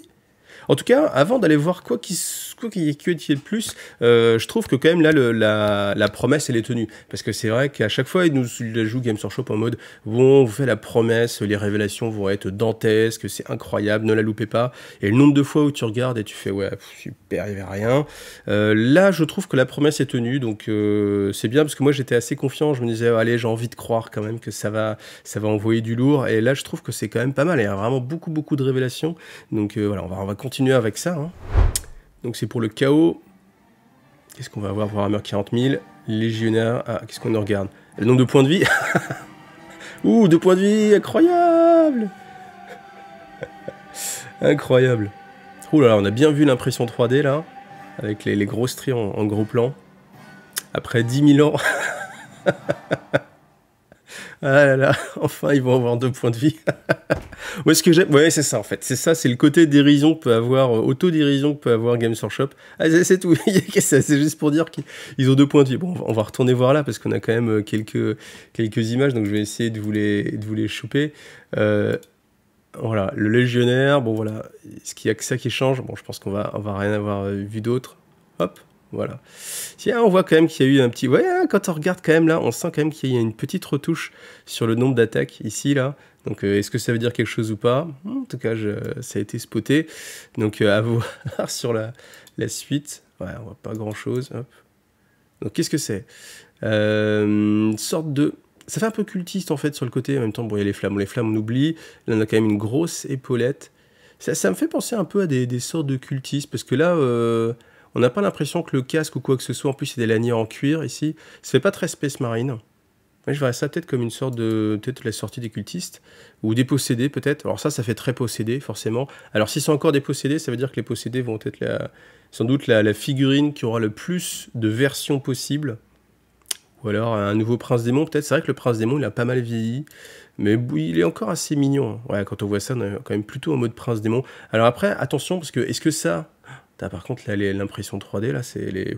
En tout cas, avant d'aller voir quoi qui est le plus, je trouve que quand même là, la promesse, elle est tenue. Parce que c'est vrai qu'à chaque fois, il nous la joue Games Workshop en mode « Bon, on vous fait la promesse, les révélations vont être dantesques, c'est incroyable, ne la loupez pas. » Et le nombre de fois où tu regardes et tu fais « Ouais, super, il n'y avait rien. » Là, je trouve que la promesse est tenue, donc c'est bien, parce que moi, j'étais assez confiant. Je me disais « Allez, j'ai envie de croire quand même que ça va envoyer du lourd. » Et là, je trouve que c'est quand même pas mal. Il y a vraiment beaucoup de révélations. Donc voilà, on va continuer avec ça. Hein. Donc c'est pour le chaos. Qu'est-ce qu'on va avoir? Warhammer 40 000. Légionnaire. Ah, qu'est-ce qu'on regarde? Le nombre de points de vie. Ouh, 2 points de vie. Incroyable. Incroyable. Ouh là là, on a bien vu l'impression 3D là. Avec les grosses stries en gros plan. Après 10 000 ans. Ah là là, enfin ils vont avoir 2 points de vie. Ouais, ce que j'aime, ouais, c'est ça en fait. C'est ça, c'est le côté dérision que peut avoir, autodérision que peut avoir Games Workshop. Ah, c'est tout. C'est juste pour dire qu'ils ont 2 points de vie. Bon, on va retourner voir là parce qu'on a quand même quelques images, donc je vais essayer de vous les choper. Voilà, le légionnaire. Bon voilà, est-ce qu'il y a que ça qui change? Bon, je pense qu'on va rien avoir vu d'autre. Hop. Voilà. Tiens, on voit quand même qu'il y a eu un petit... Ouais, quand on regarde quand même là, on sent quand même qu'il y a une petite retouche sur le nombre d'attaques ici, là. Donc, est-ce que ça veut dire quelque chose ou pas? En tout cas, ça a été spoté. Donc, à voir sur la suite. Ouais, on voit pas grand-chose. Hop. Donc, qu'est-ce que c'est? Une sorte de... Ça fait un peu cultiste, en fait, sur le côté. En même temps, bon, il y a les flammes. Les flammes, on oublie. Là, on a quand même une grosse épaulette. Ça me fait penser un peu à des sortes de cultistes, parce que là... on n'a pas l'impression que le casque ou quoi que ce soit, en plus, c'est des lanières en cuir ici. Ça fait pas très Space Marine. Ouais, je verrais ça peut-être comme une sorte de... Peut-être la sortie des cultistes. Ou des possédés, peut-être. Alors ça fait très possédé, forcément. Alors si c'est encore des possédés, ça veut dire que les possédés vont être sans doute la figurine qui aura le plus de versions possibles. Ou alors un nouveau Prince Démon, peut-être. C'est vrai que le Prince Démon, il a pas mal vieilli. Mais il est encore assez mignon. Ouais, quand on voit ça, on est quand même plutôt en mode Prince Démon. Alors après, attention, parce que est-ce que ça... Par contre, là, l'impression 3D, là, elle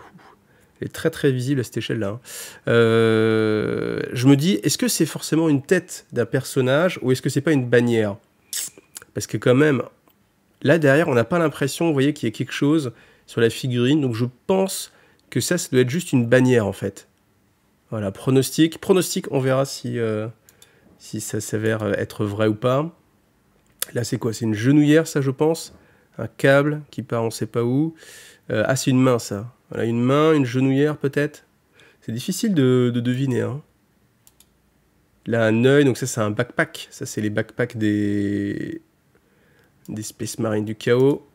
est très visible à cette échelle-là. Hein. Je me dis, est-ce que c'est forcément une tête d'un personnage ou est-ce que c'est pas une bannière? Parce que quand même, là derrière, on n'a pas l'impression, vous voyez, qu'il y a quelque chose sur la figurine. Donc je pense que ça doit être juste une bannière, en fait. Voilà, pronostic. Pronostic, on verra si ça s'avère être vrai ou pas. Là, c'est quoi? C'est une genouillère, ça, je pense. Un câble qui part on sait pas où. Ah, c'est une main, ça. Voilà, une main, une genouillère, peut-être. C'est difficile de deviner. Hein. Là, un œil, donc ça, c'est un backpack. Ça, c'est les backpacks des Space Marines du chaos.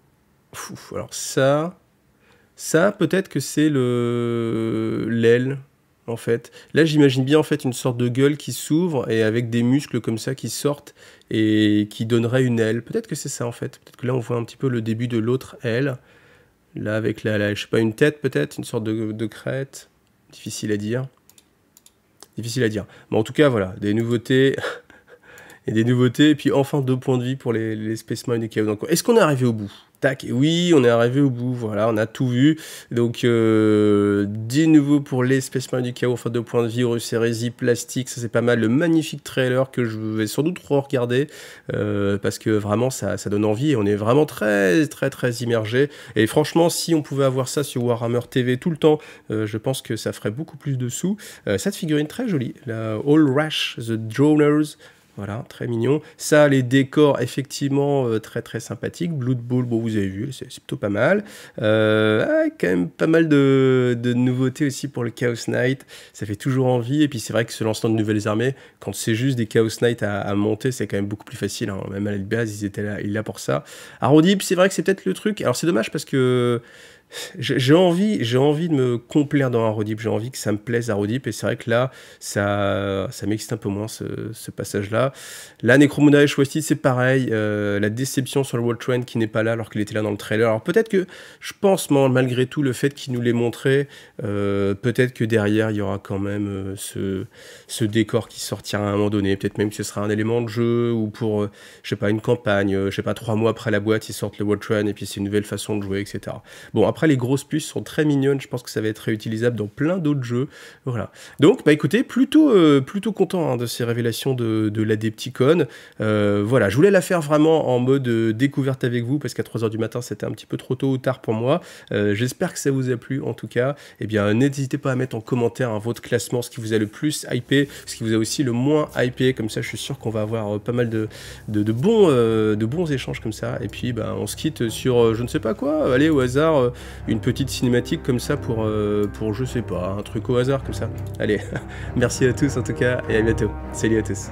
Alors ça peut-être que c'est l'aile, en fait. Là, j'imagine bien, en fait, une sorte de gueule qui s'ouvre et avec des muscles comme ça qui sortent et qui donnerait une aile. Peut-être que c'est ça, en fait. Peut-être que là, on voit un petit peu le début de l'autre aile. Là, avec je sais pas, une tête, peut-être, une sorte de crête. Difficile à dire. Difficile à dire. Mais en tout cas, voilà, des nouveautés. il y a des nouveautés, et puis enfin 2 points de vie pour les Space Marines du Chaos. Donc, est-ce qu'on est arrivé au bout? Tac, et oui, on est arrivé au bout, voilà, on a tout vu. Donc, 10 nouveaux pour les Space Marines du Chaos, enfin 2 points de vie, Horus Heresy, plastique, ça c'est pas mal. Le magnifique trailer que je vais sans doute re-regarder, parce que vraiment ça donne envie, et on est vraiment très immergé. Et franchement, si on pouvait avoir ça sur Warhammer TV tout le temps, je pense que ça ferait beaucoup plus de sous. Cette figurine très jolie, la All Rash, The Droners. Voilà, très mignon. Ça, les décors, effectivement, très sympathiques. Blood Bowl, bon, vous avez vu, c'est plutôt pas mal. Quand même pas mal de nouveautés aussi pour le Chaos Knight. Ça fait toujours envie. Et puis, c'est vrai que ce lancement de nouvelles armées, quand c'est juste des Chaos Knight à monter, c'est quand même beaucoup plus facile. Hein. Même à la base, ils étaient là pour ça. Arodip, c'est vrai que c'est peut-être le truc. Alors, c'est dommage parce que j'ai envie de me complaire dans Arodip, j'ai envie que ça me plaise Arodip, et c'est vrai que là, ça m'excite un peu moins ce passage-là. Là, Necromunda et Shwasti, c'est pareil, la déception sur le World Trend qui n'est pas là alors qu'il était là dans le trailer. Alors peut-être que, je pense, malgré tout, le fait qu'il nous l'ait montré, peut-être que derrière, il y aura quand même ce décor qui sortira à un moment donné, peut-être même que ce sera un élément de jeu, ou pour, je sais pas, une campagne, je sais pas, 3 mois après la boîte, ils sortent le World Trend, et puis c'est une nouvelle façon de jouer, etc. Bon, après, les grosses puces sont très mignonnes. Je pense que ça va être réutilisable dans plein d'autres jeux. Voilà. Donc, bah écoutez, plutôt content de ces révélations de l'Adepticon. Voilà, je voulais la faire vraiment en mode découverte avec vous, parce qu'à 3h du matin, c'était un petit peu trop tôt ou tard pour moi. J'espère que ça vous a plu, en tout cas. Eh bien, n'hésitez pas à mettre en commentaire votre classement, ce qui vous a le plus hypé, ce qui vous a aussi le moins hypé. Comme ça, je suis sûr qu'on va avoir pas mal de bons échanges comme ça. Et puis, bah, on se quitte sur je ne sais pas quoi. Allez, au hasard, une petite cinématique comme ça pour je sais pas, un truc au hasard comme ça. Allez, merci à tous en tout cas, et à bientôt. Salut à tous.